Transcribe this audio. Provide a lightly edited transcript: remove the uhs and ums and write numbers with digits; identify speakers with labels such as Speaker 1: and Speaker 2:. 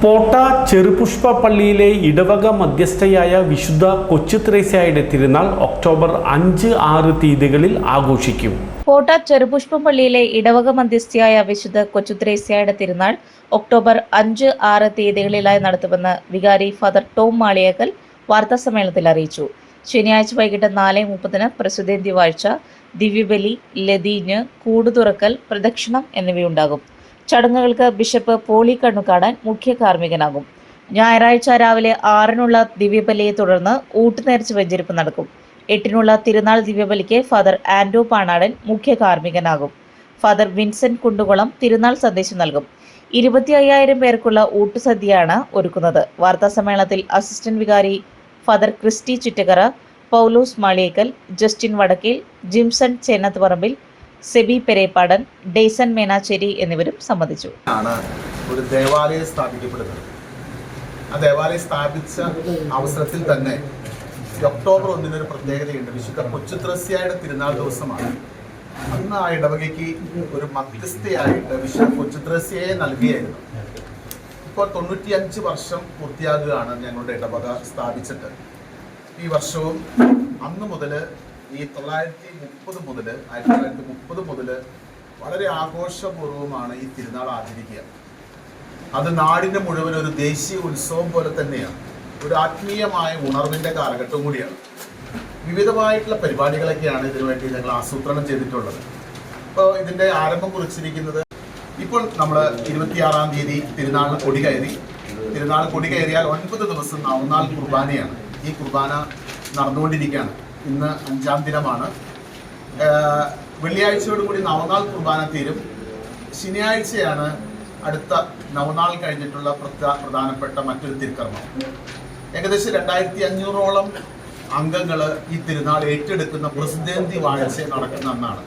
Speaker 1: പോട്ട ചെറുപുഷ്പ പള്ളിയിലെ ഇടവക മധ്യസ്ഥയായ വിശുദ്ധ കൊച്ചുത്രേസ്യയുടെ തിരുനാൾ ഒക്ടോബർ 5-6 തീയതികളിൽ ആഘോഷിക്കും.
Speaker 2: പോട്ട ചെറുപുഷ്പ പള്ളിയിലെ ഇടവക മധ്യസ്ഥയായ വിശുദ്ധ കൊച്ചുത്രേസ്യയുടെ തിരുനാൾ ഒക്ടോബർ 5-6 തീയതികളിലായി നടത്തുമെന്ന് വികാരി ഫാദർ ടോം മാളിയേക്കൽ വാർത്താസമ്മേളനത്തിൽ അറിയിച്ചു. ശനിയാഴ്ച വൈകിട്ട് 4:30 പ്രസുദ്ധേന്തി വാഴ്ച, ദിവ്യബലി, ലതീഞ്ഞ്, കൂടുതുറക്കൽ, പ്രദക്ഷിണം എന്നിവയുണ്ടാകും. ചടങ്ങുകൾക്ക് ബിഷപ്പ് പോളി കണ്ണുകാടൻ മുഖ്യ കാർമ്മികനാകും. ഞായറാഴ്ച രാവിലെ 6-നുള്ള ദിവ്യബലിയെ തുടർന്ന് ഊട്ടുനേർച്ച വെഞ്ചരിപ്പ് നടക്കും. 8-നുള്ള തിരുനാൾ ദിവ്യബലിക്ക് ഫാദർ ആൻഡോ പാണാടൻ മുഖ്യ കാർമ്മികനാകും. ഫാദർ വിൻസെന്റ് കുണ്ടുകുളം തിരുനാൾ സന്ദേശം നൽകും. 25,000 പേർക്കുള്ള ഊട്ടുസദ്യയാണ് ഒരുക്കുന്നത്. വാർത്താസമ്മേളനത്തിൽ അസിസ്റ്റന്റ് വികാരി ഫാദർ ക്രിസ്റ്റി ചിറ്റകര, പൗലോസ് മാളിയേക്കൽ, ജസ്റ്റിൻ വടക്കേൽ, ജിംസൺ ചേന്നത്ത് പറമ്പിൽ, സെബി പെരേപ്പാടൻ, ഡെയ്സൺ മേനാച്ചേരി എന്നിവരും സംബന്ധിച്ചു.
Speaker 3: ഒരു ദേവാലയം സ്ഥാപിക്കപ്പെടുന്നത്. ആ ദേവാലയം സ്ഥാപിച്ച അവസരത്തിൽ തന്നെ ഒക്ടോബർ 1 ഒരു പ്രത്യേകതയുണ്ട്. വിശുദ്ധ കൊച്ചുത്രേസ്യയുടെ തിരുനാൾ ദിവസമാണ്. അന്ന് ആ ഇടവകയ്ക്ക് ഒരു മധ്യസ്ഥയായിട്ട് വിശുദ്ധ കൊച്ചുത്രേസ്യയെ നൽകിയായിരുന്നു. ഇപ്പോൾ 95 വർഷം പൂർത്തിയാകുകയാണ് ഞങ്ങളുടെ ഇടവക സ്ഥാപിച്ചിട്ട്. ഈ വർഷവും അന്ന് മുതൽ ഈ 1930 മുതൽ വളരെ ആഘോഷപൂർവ്വമാണ് ഈ തിരുനാൾ ആചരിക്കുക. അത് നാടിന് മുഴുവൻ ഒരു ദേശീയ ഉത്സവം പോലെ തന്നെയാണ്. ഒരു ആത്മീയമായ ഉണർവിൻ്റെ കാലഘട്ടം കൂടിയാണ്. വിവിധമായിട്ടുള്ള പരിപാടികളൊക്കെയാണ് ഇതിനുവേണ്ടി ഞങ്ങൾ ആസൂത്രണം ചെയ്തിട്ടുള്ളത്. ഇപ്പോൾ ഇതിൻ്റെ ആരംഭം കുറിച്ചിരിക്കുന്നത് ഇപ്പോൾ നമ്മൾ 26-ാം തീയതി തിരുനാൾ കൊടി കയറി. തിരുനാൾ കൊടി കയറിയാൽ 9 ദിവസം നവനാൾ കുർബാനയാണ്. ഈ കുർബാന നടന്നുകൊണ്ടിരിക്കുകയാണ്. ഇന്ന് 5-ാം ദിനമാണ്. വെള്ളിയാഴ്ചയോടുകൂടി നവനാൾ കുർബാന തീരും. ശനിയാഴ്ചയാണ് അടുത്ത നവനാൾ കഴിഞ്ഞിട്ടുള്ള പ്രധാനപ്പെട്ട മറ്റൊരു തിരുക്കർമ്മം. ഏകദേശം 2500-ഓളം അംഗങ്ങൾ ഈ തിരുനാൾ ഏറ്റെടുക്കുന്ന പ്രസിദ്ധേന്തി വാഴ്ച നടക്കുന്ന ഒന്നാണ്.